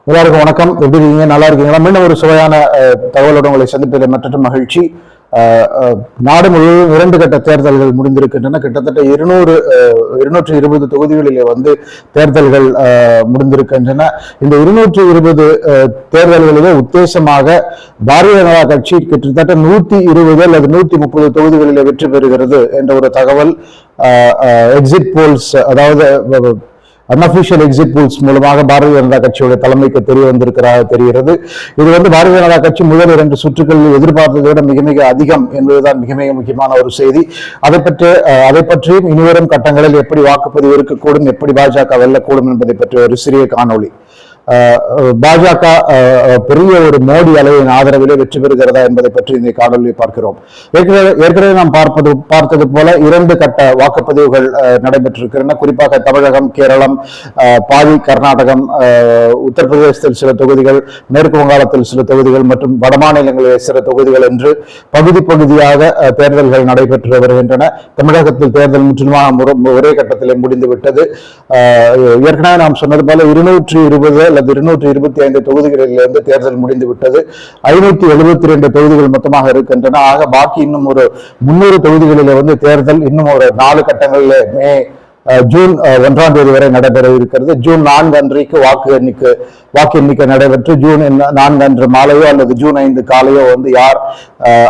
எல்லாருக்கும் வணக்கம். எப்படி இருக்கீங்க? நல்லா இருக்கீங்களா? மீண்டும் ஒரு சுவையான தகவலோடு உங்களை சந்திப்பதில் மற்ற மகிழ்ச்சி. நாடு முழுவதும் 2 கட்ட தேர்தல்கள் முடிந்திருக்கின்றன. கிட்டத்தட்ட 220 தொகுதிகளிலே தேர்தல்கள் முடிந்திருக்கின்றன. இந்த 220 தேர்தல்களிலே உத்தேசமாக பாரதிய ஜனதா கட்சி கிட்டத்தட்ட 120 அல்லது 130 தொகுதிகளிலே வெற்றி பெறுகிறது என்ற ஒரு தகவல் எக்ஸிட் போல்ஸ், அதாவது அன்அபிஷியல் எக்ஸிட் போல்ஸ் மூலமாக பாரதிய ஜனதா கட்சியுடைய தலைமைக்கு தெரிய வந்திருக்கிறதாக தெரிகிறது. இது பாரதிய ஜனதா கட்சி முதல் 2 சுற்றுகளில் எதிர்பார்த்ததை விட மிக மிக அதிகம் என்பதுதான் மிக மிக முக்கியமான ஒரு செய்தி. அதை பற்றியும் இனிவரும் கட்டங்களில் எப்படி வாக்குப்பதிவு இருக்கக்கூடும், எப்படி பாஜக வெல்லக்கூடும் என்பதை பற்றிய ஒரு சிறிய காணொளி. பாஜக பெரிய ஒரு மோடி அளவின் ஆதரவிலே வெற்றி பெறுகிறதா என்பதை பற்றி இந்த காணொலியை பார்க்கிறோம். ஏற்கனவே நாம் பார்த்தது போல 2 கட்ட வாக்குப்பதிவுகள் நடைபெற்றிருக்கின்றன. குறிப்பாக தமிழகம், கேரளம், பாதி கர்நாடகம், உத்தரப்பிரதேசத்தில் சில தொகுதிகள், மேற்கு வங்காளத்தில் சில தொகுதிகள் மற்றும் வடமாநிலங்களில் சில தொகுதிகள் என்று பகுதியாக தேர்தல்கள் நடைபெற்று வருகின்றன. தமிழகத்தில் தேர்தல் முற்றிலுமாக ஒரே கட்டத்திலே முடிந்துவிட்டது. ஏற்கனவே நாம் சொன்னது போல 220 அல்லது 225 தொகுதிகளிலிருந்து தேர்தல் முடிந்து விட்டது. 572 தொகுதிகள் மொத்தமாக இருக்கின்றன. ஆக பாக்கி இன்னும் ஒரு 300 தொகுதிகளில் தேர்தல் இன்னும் ஒரு 4 கட்டங்களில் ஜூன் 1ஆம் தேதி வரை நடைபெற இருக்கிறது. ஜூன் 4 அன்றைக்கு வாக்கு எண்ணிக்கை நடைபெற்று ஜூன் 4 அன்று மாலையோ அல்லது ஜூன் 5 காலையோ யார்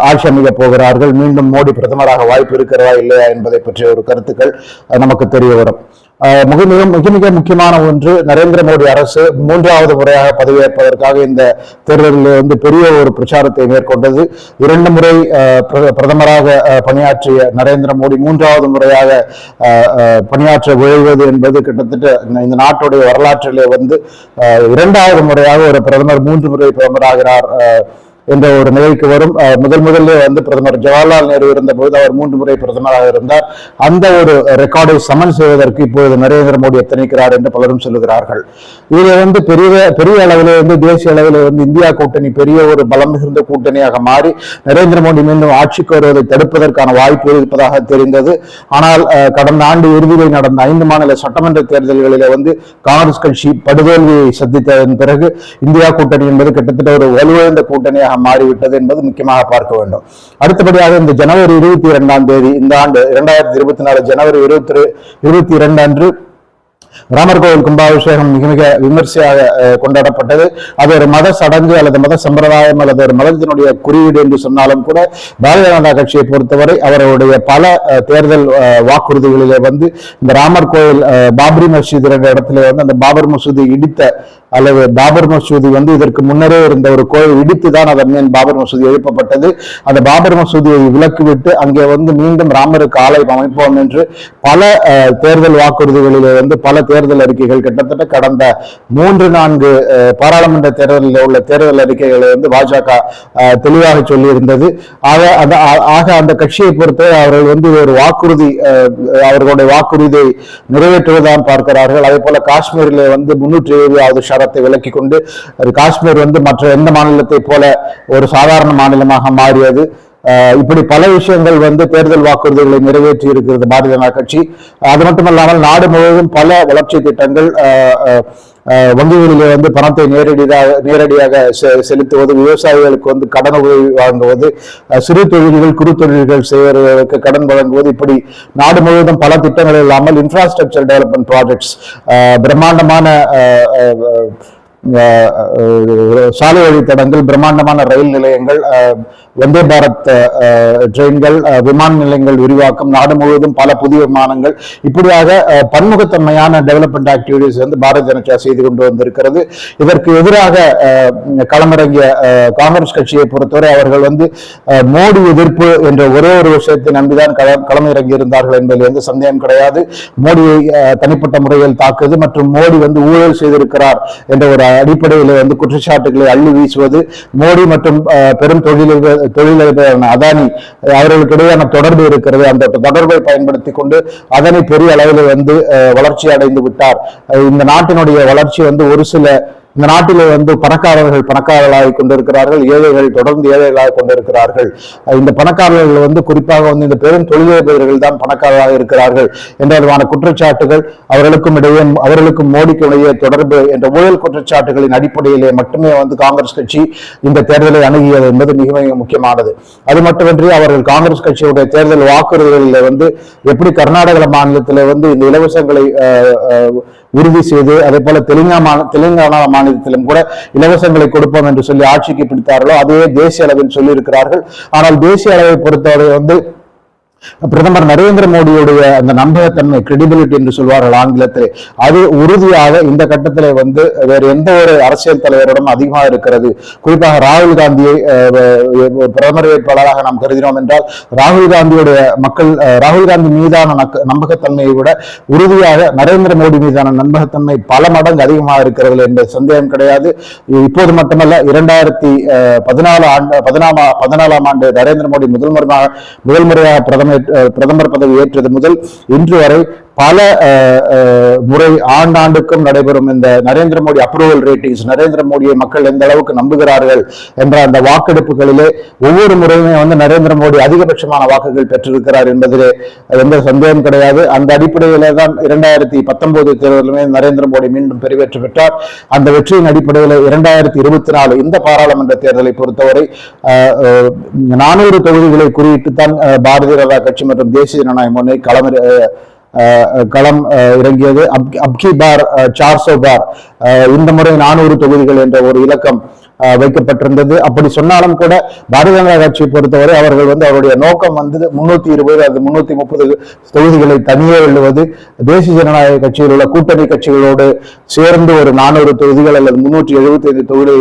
ஆட்சி அமைக்க போகிறார்கள், மீண்டும் மோடி பிரதமராக வாய்ப்பு இருக்கிறதா இல்லையா என்பதை பற்றிய ஒரு கருத்துக்கள் நமக்கு தெரிய வரும். மிக முக்கியமான ஒன்று, நரேந்திர மோடி அரசு 3வது முறையாக பதவியேற்பதற்காக இந்த தேர்தலில் பெரிய ஒரு பிரச்சாரத்தை மேற்கொண்டது. 2 முறை பிரதமராக பணியாற்றிய நரேந்திர மோடி 3வது முறையாக பணியாற்ற விழைவது என்பது கிட்டத்தட்ட இந்த நாட்டுடைய வரலாற்றிலே 2வது முறையாக ஒரு பிரதமர் 3 முறை பிரதமராகிறார் என்ற ஒரு நிலைக்கு வரும். முதல்ல பிரதமர் ஜவஹர்லால் நேரு இருந்த போது அவர் 3 முறை பிரதமராக இருந்தார். அந்த ஒரு ரெக்கார்டை சமன் செய்வதற்கு இப்போது நரேந்திர மோடி எத்தனைக்கிறார் என்று பலரும் சொல்லுகிறார்கள். இதுல பெரிய அளவில் தேசிய அளவில் இந்தியா கூட்டணி பெரிய ஒரு பலம் மிகுந்த கூட்டணியாக மாறி நரேந்திர மோடி மீண்டும் ஆட்சிக்கு வருவதை தடுப்பதற்கான வாய்ப்பு இருப்பதாக தெரிந்தது. ஆனால் கடந்த ஆண்டு இறுதியில் நடந்த 5 மாநில சட்டமன்ற தேர்தல்களில் காங்கிரஸ் கட்சி படுதோல்வியை சந்தித்ததன் பிறகு இந்தியா கூட்டணி என்பது கிட்டத்தட்ட ஒரு வலுவிழந்த கூட்டணியாக மாறிவிட்டது என்பது முக்கியமாக பார்க்க வேண்டும். அடுத்தபடியாக இந்த ஜனவரி 22ஆம் தேதி இந்த ஆண்டு 2024 ஜனவரி 22 அன்று ராமர் கோவில் கும்பாபிஷேகம் மிக மிக விமர்சையாக கொண்டாடப்பட்டது. அது ஒரு மத சடங்கு அல்லது மத சம்பிரதாயம் அல்லது ஒரு மதத்தினுடைய குறியீடு என்று சொன்னாலும் கூட பாரதிய ஜனதா கட்சியை பொறுத்தவரை அவருடைய பல தேர்தல் வாக்குறுதிகளிலே இந்த ராமர் கோவில் பாபரி மசூதி என்ற இடத்துல அந்த பாபர் மசூதி இடித்த அல்லது பாபர் மசூதி இதற்கு முன்னரே இருந்த ஒரு கோயில் இடித்துதான் அதன் மேல் பாபர் மசூதி எழுப்பப்பட்டது. அந்த பாபர் மசூதியை விலக்கிவிட்டு அங்கே மீண்டும் ராமருக்கு ஆலயம் அமைப்போம் என்று பல தேர்தல் வாக்குறுதிகளிலே பல தேர்தல் அறிக்கைகள் கிட்டத்தட்ட கடந்த 3-4 பாராளுமன்ற தேர்தலில் உள்ள தேர்தல் அறிக்கைகளை பாஜக தெளிவாக சொல்லி இருந்தது. ஆக அந்த கட்சியை பொறுத்தவரை அவர்கள் ஒரு வாக்குறுதி, அவர்களுடைய வாக்குறுதியை நிறைவேற்றுவதுதான் பார்க்கிறார்கள். அதே போல காஷ்மீரில் 370வது ஷரத்தை விலக்கி கொண்டு காஷ்மீர் மற்ற எந்த மாநிலத்தை போல ஒரு சாதாரண மாநிலமாக மாறியது. இப்படி பல விஷயங்கள் தேர்தல் வாக்குறுதிகளை நிறைவேற்றி இருக்கிறது பாரதிய ஜனதா கட்சி. அது மட்டுமல்லாமல் நாடு முழுவதும் பல வளர்ச்சி திட்டங்கள், வங்கிகளிலே பணத்தை நேரடியாக செலுத்துவது, விவசாயிகளுக்கு கடன் உதவி வழங்குவது, சிறு தொழில்கள் குறு தொழில்கள் செய்வதற்கு கடன் வழங்குவது, இப்படி நாடு முழுவதும் பல திட்டங்கள் இல்லாமல் இன்ஃப்ராஸ்ட்ரக்சர் டெவலப்மெண்ட் ப்ராஜெக்ட்ஸ், பிரம்மாண்டமான சாலை வழித்தடங்கள், பிரம்மாண்டமான ரயில் நிலையங்கள், வந்தே பாரத் ட்ரெயின்கள், விமான நிலையங்கள் விரிவாக்கம், நாடு முழுவதும் பல புதிய விமானங்கள், இப்படியாக பன்முகத்தன்மையான டெவலப்மெண்ட் ஆக்டிவிட்டிஸ் பாரதிய ஜனதா செய்து கொண்டு வந்திருக்கிறது. இதற்கு எதிராக களமிறங்கிய காங்கிரஸ் கட்சியை பொறுத்தவரை அவர்கள் மோடி எதிர்ப்பு என்ற ஒரே ஒரு விஷயத்தை நம்பிதான் களமிறங்கி இருந்தார்கள் என்பதில் எந்த சந்தேகம் கிடையாது. மோடியை தனிப்பட்ட முறையில் தாக்குவது மற்றும் மோடி ஊழல் செய்திருக்கிறார் என்ற ஒரு அடிப்படையில் குற்றச்சாட்டுகளை அள்ளி வீசுவது, மோடி மற்றும் பெரும் தொழிலதிபரான அதானி அவர்களுக்கு இடையான தொடர்பு இருக்கிறது, அந்த தொடர்பை பயன்படுத்தி கொண்டு அதானி பெரிய அளவில் வளர்ச்சி அடைந்து விட்டார், இந்த நாட்டினுடைய வளர்ச்சி ஒரு சில இந்த நாட்டிலே வந்து பணக்காரர்கள் பணக்காரர்களாக கொண்டிருக்கிறார்கள், ஏழைகள் தொடர்ந்து ஏழைகளாக கொண்டிருக்கிறார்கள். இந்த பணக்காரர்கள் வந்து குறிப்பாக வந்து இந்த பெரும் தொழிலதிபர்கள் தான் பணக்காரராக இருக்கிறார்கள் என்ற விதமான குற்றச்சாட்டுகள் அவர்களுக்கும் மோடிக்கும் இடையே தொடர்பு என்ற ஊழல் குற்றச்சாட்டுகளின் அடிப்படையிலே மட்டுமே வந்து காங்கிரஸ் கட்சி இந்த தேர்தலை அணுகியது என்பது மிக மிக முக்கியமானது. அது மட்டுமின்றி அவர்கள் காங்கிரஸ் கட்சியுடைய தேர்தல் வாக்குறுதிகளில் வந்து எப்படி கர்நாடக மாநிலத்தில் வந்து இந்த இலவசங்களை உறுதி செய்து, அதே போல தெலுங்கானா மாநிலத்திலும் கூட இலவசங்களை கொடுப்போம் என்று சொல்லி ஆட்சிக்கு பிடித்தார்களோ அதையே தேசிய அளவில் சொல்லி இருக்கிறார்கள். ஆனால் தேசிய அளவை பொறுத்தவரை வந்து பிரதமர் நரேந்திர மோடியுடைய அந்த நம்பகத்தன்மை, கிரெடிபிலிட்டி என்று சொல்வார்கள் ஆங்கிலத்தில், அது உறுதியாக இந்த கட்டத்தில் வந்து வேறு எந்த ஒரு அரசியல் தலைவரிடம் அதிகமாக இருக்கிறது. குறிப்பாக ராகுல் காந்தியை பிரதமர் வேட்பாளராக நாம் கருதினோம் என்றால் ராகுல் காந்தி மீதான நம்பகத்தன்மையை விட உறுதியாக நரேந்திர மோடி மீதான நம்பகத்தன்மை பல மடங்கு அதிகமாக இருக்கிறது என்பது சந்தேகம் கிடையாது. இப்போது மட்டுமல்ல, 2014 ஆண்டு நரேந்திர மோடி முதல் முறையாக பிரதமர் பதவி ஏற்றது முதல் இன்று வரை பல முறை ஆண்டாண்டுக்கும் நடைபெறும் இந்த நரேந்திர மோடி அப்ரூவல் ரேட்டிங்ஸ், நரேந்திர மோடியை மக்கள் எந்த அளவுக்கு நம்புகிறார்கள் என்ற அந்த வாக்கெடுப்புகளிலே ஒவ்வொரு முறையுமே வந்து நரேந்திர மோடி அதிகபட்சமான வாக்குகள் பெற்றிருக்கிறார் என்பதிலே எந்த சந்தேகம் கிடையாது. அந்த அடிப்படையிலே தான் 2019 தேர்தலுமே நரேந்திர மோடி மீண்டும் பெருவெற்றி பெற்றார். அந்த வெற்றியின் அடிப்படையில் 2024 இந்த பாராளுமன்ற தேர்தலை பொறுத்தவரை 400 தொகுதிகளை குறியிட்டு தான் பாரதிய ஜனதா கட்சி மற்றும் தேசிய ஜனநாயக முன்னணி களம் இறங்கியது. அப்கி பார் 400 பார், இந்த முறை 400 தொகுதிகள் என்ற ஒரு இலக்கம் வைக்கப்பட்டிருந்தது. அப்படி சொன்னாலும் கூட பாரதிய ஜனதா கட்சியை பொறுத்தவரை அவர்கள் வந்து அவருடைய நோக்கம் வந்து 320 அல்லது 330 தொகுதிகளை தனியே வெல்லுவது, தேசிய ஜனநாயக கட்சியில் உள்ள கூட்டணி கட்சிகளோடு சேர்ந்து ஒரு 400 தொகுதிகள் அல்லது 375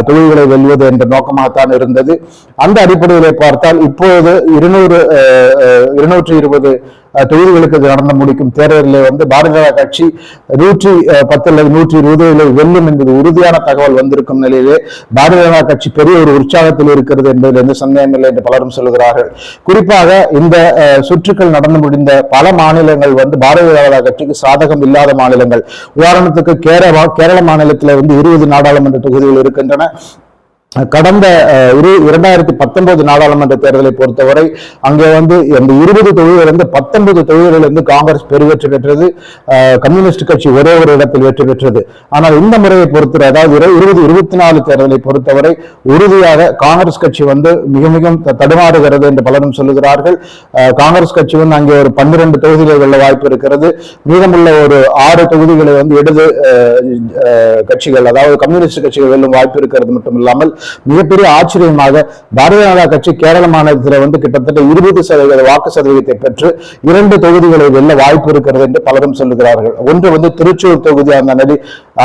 தொகுதிகளை வெல்வது என்ற நோக்கமாகத்தான் இருந்தது. அந்த அடிப்படையிலே பார்த்தால் இப்போது 220 தொகுதிகளுக்கு நடந்து முடிக்கும் தேர்தலில் வந்து பாரதிய ஜனதா கட்சி 110 அல்லது 120 வெல்லும் என்பது உறுதியான தகவல் வந்திருக்கும் நிலையிலே பாரதிய ஜனதா கட்சி பெரிய ஒரு உற்சாகத்தில் இருக்கிறது என்பதில் எந்த சந்தேகம் இல்லை என்று பலரும் சொல்கிறார்கள். குறிப்பாக இந்த சுற்றுக்கள் நடந்து முடிந்த பல மாநிலங்கள் வந்து பாரதிய ஜனதா கட்சிக்கு சாதகம் இல்லாத மாநிலங்கள். உதாரணத்துக்கு கேரள மாநிலத்தில் வந்து 20 நாடாளுமன்ற தொகுதிகள் இருக்கின்றன. கடந்த 2019 நாடாளுமன்ற தேர்தலை பொறுத்தவரை அங்கே வந்து இந்த 20 தொகுதிகளிலிருந்து 19 தொகுதிகளிலிருந்து காங்கிரஸ் பெருவெற்றி பெற்றது, கம்யூனிஸ்ட் கட்சி ஒரே ஒரு இடத்தில் வெற்றி பெற்றது. ஆனால் இந்த முறையை பொறுத்தவரை, அதாவது 2024 தேர்தலை பொறுத்தவரை உறுதியாக காங்கிரஸ் கட்சி வந்து மிக மிக தடுமாறுகிறது என்று பலரும் சொல்லுகிறார்கள். காங்கிரஸ் கட்சி வந்து அங்கே ஒரு 12 தொகுதிகளை வெல்ல வாய்ப்பு இருக்கிறது. மீதமுள்ள ஒரு 6 தொகுதிகளை வந்து இடது கட்சிகள், அதாவது கம்யூனிஸ்ட் கட்சிகள் வெல்லும் வாய்ப்பு இருக்கிறது மட்டும் இல்லாமல் மிகப்பெரிய ஆச்சரியமாக பாரதிய ஜனதா கட்சி கேரள மாநிலத்தில் வந்து கிட்டத்தட்ட 20% வாக்கு சதவீதத்தை பெற்று 2 தொகுதிகளை வெல்ல வாய்ப்பு இருக்கிறது என்று பலரும் சொல்லுகிறார்கள். ஒன்று வந்து திருச்சூர் தொகுதி,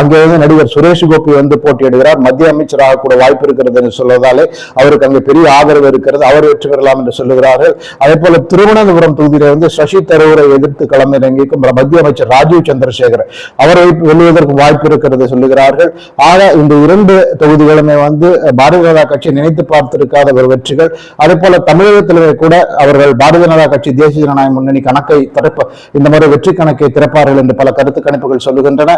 அங்கே வந்து நடிகர் சுரேஷ் கோபி வந்து போட்டியிடுகிறார், மத்திய அமைச்சராக கூட வாய்ப்பு இருக்கிறது என்று சொல்வதாலே அவருக்கு அங்கே பெரிய ஆதரவு இருக்கிறது, அவர் வெற்றி பெறலாம் என்று சொல்லுகிறார்கள். அதே போல திருவனந்தபுரம் தொகுதியில வந்து சசி தரூரை எதிர்த்து களமிறங்கிக்கும் மத்திய அமைச்சர் ராஜீவ் சந்திரசேகர் அவரை வெல்லுவதற்கு வாய்ப்பு இருக்கிறது சொல்லுகிறார்கள். ஆக இந்த 2 தொகுதிகளுமே வந்து பாரதிய ஜனதா கட்சி நினைத்து பார்த்திருக்காத ஒரு வெற்றிகள். அதே போல தமிழகத்திலே கூட அவர்கள் பாரதிய ஜனதா கட்சி தேசிய ஜனநாயக முன்னணி இந்த முறை வெற்றி கணக்கை திறப்பார்கள் என்று பல கருத்து கணிப்புகள் சொல்லுகின்றன.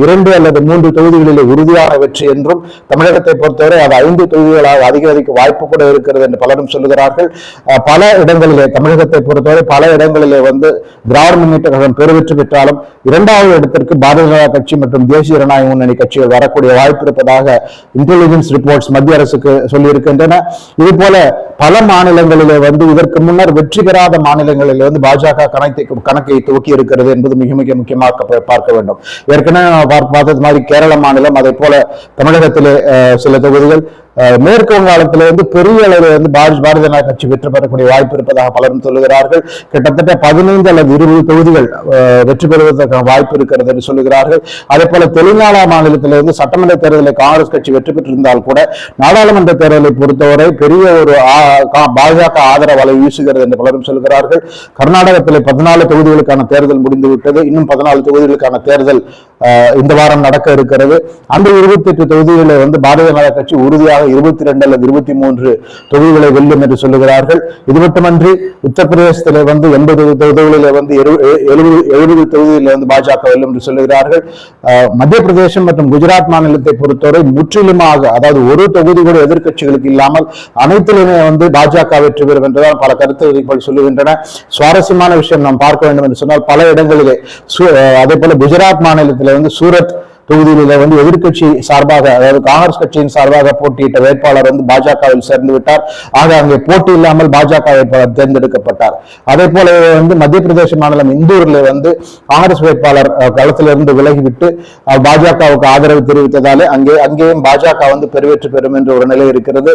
2 அல்லது 3 தொகுதிகளிலே உறுதியான வெற்றி என்றும், தமிழகத்தை பொறுத்தவரை அது 5 தொகுதிகளாக அதிகரிக்க வாய்ப்பு கூட இருக்கிறது என்று பலரும் சொல்லுகிறார்கள். பல இடங்களிலே, தமிழகத்தை பொறுத்தவரை பல இடங்களிலே வந்து திராவிட முன்னேற்ற கழகம் பெருவெற்றி பெற்றாலும் 2வது இடத்திற்கு பாரதிய ஜனதா கட்சி மற்றும் தேசிய ஜனநாயக முன்னணி கட்சிகள் வரக்கூடிய வாய்ப்பு இருப்பதாக இன்டெலிஜென்ஸ் ரிப்போர்ட்ஸ் மத்திய அரசுக்கு சொல்லி இருக்கின்றன. இது போல பல மாநிலங்களிலே வந்து இதற்கு முன்னர் வெற்றி பெறாத மாநிலங்களிலே வந்து பாஜக கணக்கை துவக்கி இருக்கிறது என்பது மிக மிக முக்கியமாக பார்க்க வேண்டும். ஏற்கனவே பார்த்தது மாதிரி கேரள மாநிலம், அதே போல தமிழகத்திலே சில தொகுதிகள், மேற்கு வங்காளத்தில் வந்து பெரிய அளவில் வந்து பாரதிய ஜனதா கட்சி வெற்றி பெறக்கூடிய வாய்ப்பு இருப்பதாக பலரும் சொல்லுகிறார்கள். கிட்டத்தட்ட 15 அல்லது 20 தொகுதிகள் வெற்றி பெறுவதற்கான வாய்ப்பு இருக்கிறது என்று சொல்லுகிறார்கள். அதே போல தெலுங்கானா மாநிலத்திலிருந்து சட்டமன்ற தேர்தலில் காங்கிரஸ் கட்சி வெற்றி பெற்றிருந்தால் கூட நாடாளுமன்ற தேர்தலை பொறுத்தவரை பெரிய ஒரு பாஜக ஆதரவு அலை வீசுகிறது என்று பலரும் சொல்கிறார்கள். கர்நாடகத்தில் 14 தொகுதிகளுக்கான தேர்தல் முடிந்துவிட்டது. இன்னும் 14 தொகுதிகளுக்கான தேர்தல் இந்த வாரம் நடக்க இருக்கிறது. அந்த 28 தொகுதிகளை பாரதிய ஜனதா கட்சி உறுதியாக 22 அல்லது 23 தொகுதிகளை வெல்லும் என்று சொல்லுகிறார்கள். இது மட்டுமன்றி உத்தரப்பிரதேசத்திலே 80 தொகுதிகளிலே 70 தொகுதிகளில் பாஜக வெல்லும் என்று சொல்லுகிறார்கள். மத்திய பிரதேசம் மற்றும் குஜராத் மாநிலத்தை பொறுத்தவரை முற்றிலுமாக, அதாவது ஒரு தொகுதி கூட எதிர்கட்சிகளுக்கு இல்லாமல் அனைத்திலுமே பாஜக வெற்றி பெறும் என்றுதான் பல கருத்துக்கள் சொல்லுகின்றன. சுவாரஸ்யமான விஷயம் நாம் பார்க்க வேண்டும் என்று சொன்னால், பல இடங்களிலே அதே போல குஜராத் மாநிலத்தில் சூரத் தொகுதியில் எதிர்கட்சி சார்பாக, அதாவது காங்கிரஸ் கட்சியின் சார்பாக போட்டியிட்ட வேட்பாளர் பாஜகவில் சேர்ந்து விட்டார். ஆக அங்கே போட்டி இல்லாமல் பாஜக வேட்பாளர் தேர்ந்தெடுக்கப்பட்டார். அதே போல மத்திய பிரதேச மாநிலம் இந்தூரில் காங்கிரஸ் வேட்பாளர் களத்திலிருந்து விலகிவிட்டு பாஜகவுக்கு ஆதரவு தெரிவித்ததாலே அங்கேயும் பாஜக பெருவெற்றி பெறும் என்ற ஒரு நிலை இருக்கிறது.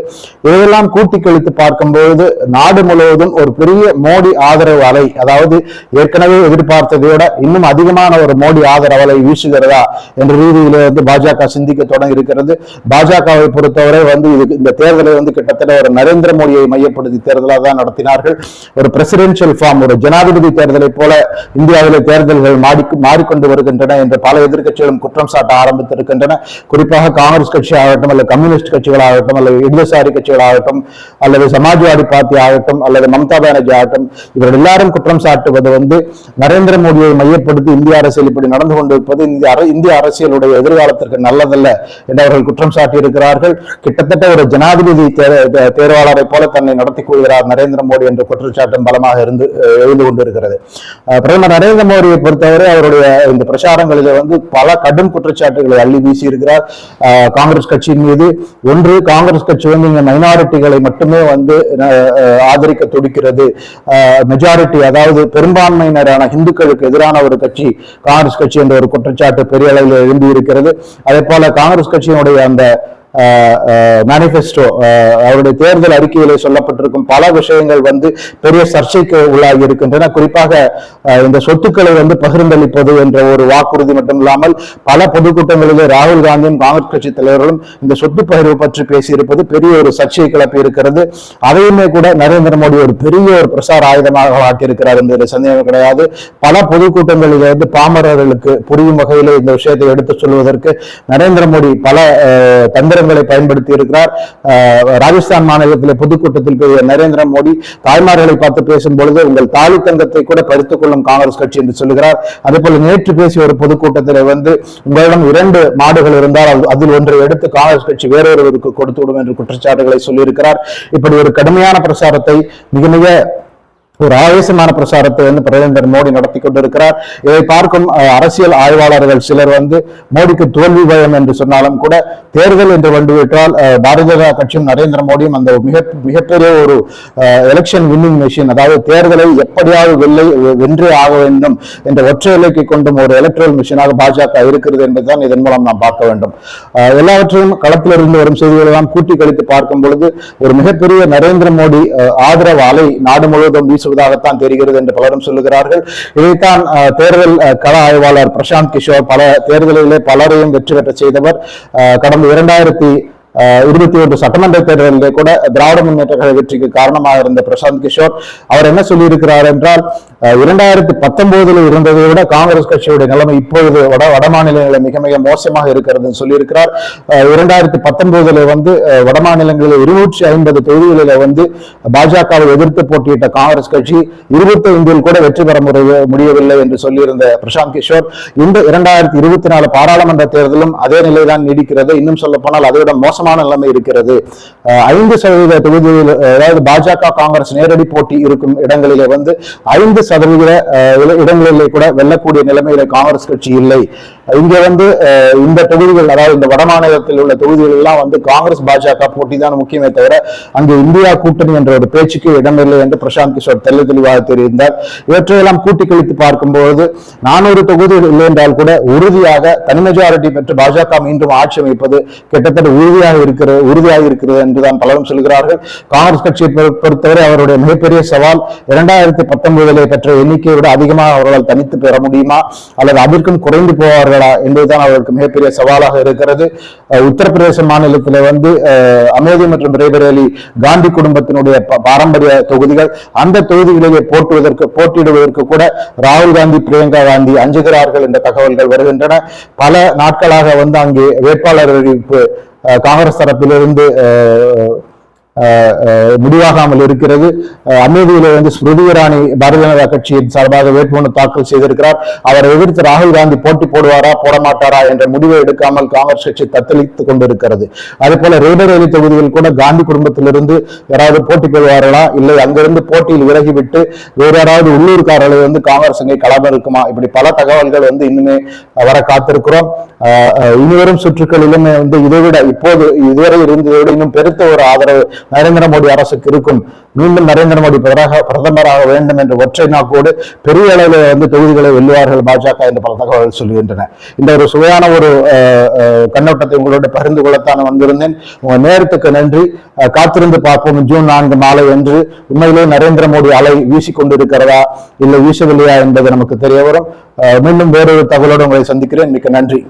இதையெல்லாம் கூட்டி கழித்து பார்க்கும்போது நாடு முழுவதும் ஒரு பெரிய மோடி ஆதரவு அலை, அதாவது ஏற்கனவே எதிர்பார்த்ததையோட இன்னும் அதிகமான ஒரு மோடி ஆதரவு அலை வீசுகிறதா என்ற ரீதியில பாஜக சிந்திக்க தொடங்கி இருக்கிறது. பாஜகவை பொறுத்தவரை இந்த தேர்தலை கிட்டத்தட்ட ஒரு நரேந்திர மோடியை மையப்படுத்தி தேர்தலாக தான் நடத்தினார்கள். ஒரு பிரசிடென்சியல் ஃபார்ம், ஒரு ஜனாதிபதி தேர்தலை போல இந்தியாவிலே தேர்தல்கள் மாறிக்கொண்டு வருகின்றன என்று பல எதிர்கட்சிகளும் குற்றம் சாட்ட ஆரம்பித்திருக்கின்றன. குறிப்பாக காங்கிரஸ் கட்சி ஆகட்டும், அல்லது கம்யூனிஸ்ட் கட்சிகள் ஆகட்டும், அல்லது இடதுசாரி கட்சிகள் ஆகட்டும், அல்லது சமாஜ்வாடி பார்ட்டி ஆகட்டும், அல்லது மம்தா பானர்ஜி ஆகட்டும், இவர்கள் எல்லாரும் குற்றம் சாட்டுவது நரேந்திர மோடியை மையப்படுத்தி இந்திய அரசியல் இப்படி நடந்து கொண்டிருப்பது இந்திய அரசியல் எதிர்காலத்திற்கு நல்லதல்ல என்று அவர்கள் குற்றம் சாட்டி இருக்கிறார்கள். கிட்டத்தட்ட ஒரு ஜனாதிபதி தேர்வாளரை போல தன்னை நடத்தி கொள்கிறார் நரேந்திர மோடி என்ற குற்றச்சாட்டும் பலமாக எழுந்து கொண்டிருக்கிறது. பிரதமர் நரேந்திர மோடியை பொறுத்தவரை அவருடைய இந்த பிரச்சாரங்களில் பல கடும் குற்றச்சாட்டுகளை அள்ளி வீசி இருக்கிறார் காங்கிரஸ் கட்சியின் மீது. ஒன்று, காங்கிரஸ் கட்சி இங்க மைனாரிட்டிகளை மட்டுமே ஆதரிக்க துடிக்கிறது. மெஜாரிட்டி, அதாவது பெரும்பான்மையினரான இந்துக்களுக்கு எதிரான ஒரு கட்சி காங்கிரஸ் கட்சி என்ற ஒரு குற்றச்சாட்டு பெரிய அளவில் இருக்கிறது. அதே போல காங்கிரஸ் கட்சியினுடைய அந்த மேனிபெஸ்டோ, அவருடைய தேர்தல் அறிக்கையிலே சொல்லப்பட்டிருக்கும் பல விஷயங்கள் பெரிய சர்ச்சைக்கு உள்ளாகி இருக்கின்றன. குறிப்பாக இந்த சொத்துக்களை பகிர்ந்தளிப்பது என்ற ஒரு வாக்குறுதி மட்டும் இல்லாமல் பல பொதுக்கூட்டங்களிலே ராகுல் காந்தியும் காங்கிரஸ் கட்சி தலைவர்களும் இந்த சொத்து பகிர்வு பற்றி பேசியிருப்பது பெரிய ஒரு சர்ச்சையை கிளப்பி இருக்கிறது. அதையுமே கூட நரேந்திர மோடி ஒரு பெரிய ஒரு பிரசார ஆயுதமாக ஆக்கியிருக்கிறார் என்பதில் சந்தேகம் கிடையாது. பல பொதுக்கூட்டங்களிலே பாமரர்களுக்கு புரியும் வகையில் இந்த விஷயத்தை எடுத்துச் சொல்வதற்கு நரேந்திர மோடி பல தந்திரங்களை பயன்படுத்தி இருக்கிறார். ராஜஸ்தான் மாநிலத்தில் பொதுக்கூட்டத்தில் நரேந்திர மோடி தாய்மார்களை பார்த்து பேசும் பொழுது உங்கள் தாலி தங்கத்தை கூட பறித்துக் கொள்ளும் காங்கிரஸ் கட்சி என்று சொல்லுகிறார். அதே போல நேற்று பேசிய ஒரு பொதுக்கூட்டத்தில் உங்களிடம் 2 மாடுகள் இருந்தால் அதில் ஒன்றை எடுத்து காங்கிரஸ் கட்சி வேறொருவருக்கு கொடுத்துவிடும் என்று குற்றச்சாட்டுகளை சொல்லியிருக்கிறார். இப்படி ஒரு கடுமையான பிரசாரத்தை, மிக மிக ஒரு ஆவேசமான பிரசாரத்தை பிரதமர் மோடி நடத்தி கொண்டிருக்கிறார். இதை பார்க்கும் அரசியல் ஆய்வாளர்கள் சிலர் மோடிக்கு தோல்வி பயம் என்று சொன்னாலும் கூட தேர்தல் என்று வந்துவிட்டால் பாரதிய ஜனதா கட்சியும் நரேந்திர மோடியும் அந்த மிகப்பெரிய ஒரு எலெக்ஷன் வின்னிங் மெஷின், அதாவது தேர்தலை எப்படியாவது வென்றே ஆக வேண்டும் என்ற ஒற்றை இலக்கை கொண்டும் ஒரு எலக்ட்ரல் மிஷினாக பாஜக இருக்கிறது என்பதுதான் இதன் மூலம் நாம் பார்க்க வேண்டும். எல்லாவற்றையும் களத்திலிருந்து வரும் செய்திகளை எல்லாம் கூட்டி கழித்து பார்க்கும் பொழுது ஒரு மிகப்பெரிய நரேந்திர மோடி ஆதரவு அலை நாடு முழுவதும் வீசுவதாகத்தான் தெரிகிறது என்று பலரும் சொல்லுகிறார்கள். இதைத்தான் தேர்தல் கள ஆய்வாளர் பிரசாந்த் கிஷோர், பல தேர்தலிலே பலரையும் வெற்றி பெற்ற செய்தவர், கடந்த 2021 சட்டமன்ற தேர்தலிலே கூட திராவிட முன்னேற்ற கழக வெற்றிக்கு காரணமாக இருந்த பிரசாந்த் கிஷோர் அவர் என்ன சொல்லியிருக்கிறார் என்றால், 2019 இருந்ததை விட காங்கிரஸ் கட்சியுடைய நிலைமை இப்பொழுது வடமாநிலங்களில் மிக மிக மோசமாக இருக்கிறது சொல்லியிருக்கிறார். 2019 வடமாநிலங்களில் 250 தொகுதிகளில் பாஜகவை எதிர்த்து போட்டியிட்ட காங்கிரஸ் கட்சி 25 கூட வெற்றி பெற முடியவில்லை என்று சொல்லியிருந்த பிரசாந்த் கிஷோர், இந்த 2024 பாராளுமன்ற தேர்தலும் அதே நிலைதான் நீடிக்கிறது. இன்னும் சொல்ல போனால் அதைவிட மோசமான நிலைமை இருக்கிறது. 5% தொகுதியில், அதாவது பாஜக காங்கிரஸ் நேரடி போட்டி இருக்கும் இடங்களிலே 5% இடங்களிலே கூட வெல்லக்கூடிய நிலைமையில காங்கிரஸ் கட்சி இல்லை. இங்க இந்த தொகுதிகள், அதாவது இந்த வடமாநிலத்தில் உள்ள தொகுதிகள் எல்லாம் காங்கிரஸ் பாஜக போட்டி தான் முக்கியமே தவிர அங்கு இந்தியா கூட்டணி என்ற ஒரு பேச்சுக்கு இடமில்லை என்று பிரசாந்த் கிஷோர் தெளிவாக தெரிவித்தார். இவற்றையெல்லாம் கூட்டி கழித்து பார்க்கும்போது 400 தொகுதிகள் இல்லை என்றால் கூட உறுதியாக தனி மெஜாரிட்டி பெற்று பாஜக மீண்டும் ஆட்சி அமைப்பது கிட்டத்தட்ட உறுதியாக இருக்கிறது என்றுதான் பலரும் சொல்கிறார்கள். காங்கிரஸ் கட்சியை பொறுத்தவரை அவருடைய மிகப்பெரிய சவால் 2019 பெற்ற எண்ணிக்கையை விட அதிகமாக அவர்களால் தனித்து பெற முடியுமா அல்லது அதற்கும் குறைந்து போவார்களா என்பதுதான் அவர்களுக்கு மிகப்பெரிய சவாலாக இருக்கிறது. உத்தரப்பிரதேச மாநிலத்தில் அமேதி மற்றும் ரேபரேலி காந்தி குடும்பத்தினுடைய பாரம்பரிய தொகுதிகள். அந்த தொகுதிகளிலே போட்டியிடுவதற்கு கூட ராகுல் காந்தி, பிரியங்கா காந்தி அஞ்சுகிறார்கள் என்ற தகவல்கள் வருகின்றன. பல நாட்களாக அங்கே வேட்பாளர் அறிவிப்பு காங்கிரஸ் தரப்பிலிருந்து முடிவாகாமல் இருக்கிறது. அமேதியில ஸ்மிருதி இரானி பாரதிய ஜனதா கட்சியின் சார்பாக வேட்புமனு தாக்கல் செய்திருக்கிறார். அவரை எதிர்த்து ராகுல் காந்தி போட்டி போடுவாரா போட மாட்டாரா என்ற முடிவை எடுக்காமல் காங்கிரஸ் கட்சி தத்தளித்துக் கொண்டிருக்கிறது. அதே போல ரேபரேலி தொகுதியில் கூட காந்தி குடும்பத்திலிருந்து யாராவது போட்டி பெறுவார்களா, இல்லை அங்கிருந்து போட்டியில் விலகிவிட்டு வேற யாராவது உள்ளூர்காரர்களை காங்கிரஸ் அங்கே களம் இருக்குமா, இப்படி பல தகவல்கள் இன்னுமே வர காத்திருக்கிறோம். இனிவரும் சுற்றுக்களிலும் இதைவிட இப்போது இதுவரை இருந்ததை விட இன்னும் பெருத்த ஒரு ஆதரவு நரேந்திர மோடி அரசுக்கு இருக்கும். மீண்டும் நரேந்திர மோடி பிரதமராக வேண்டும் என்ற ஒற்றை நோக்கோடு பெரிய அளவில் தொகுதிகளை வெல்லுவார்கள் பாஜக என்று பல தகவல்கள் சொல்கின்றன. இந்த ஒரு சுவையான ஒரு கண்ணோட்டத்தை உங்களோட பகிர்ந்து கொள்ளத்தான் வந்திருந்தேன். உங்க நேரத்துக்கு நன்றி. காத்திருந்து பார்ப்போம் ஜூன் 4 மாலை என்று உண்மையிலே நரேந்திர மோடி அலை வீசிக்கொண்டிருக்கிறதா இல்லை வீசவில்லையா என்பது நமக்கு தெரிய வரும். மீண்டும் வேறொரு தகவலோடு உங்களை சந்திக்கிறேன். மிக்க நன்றி.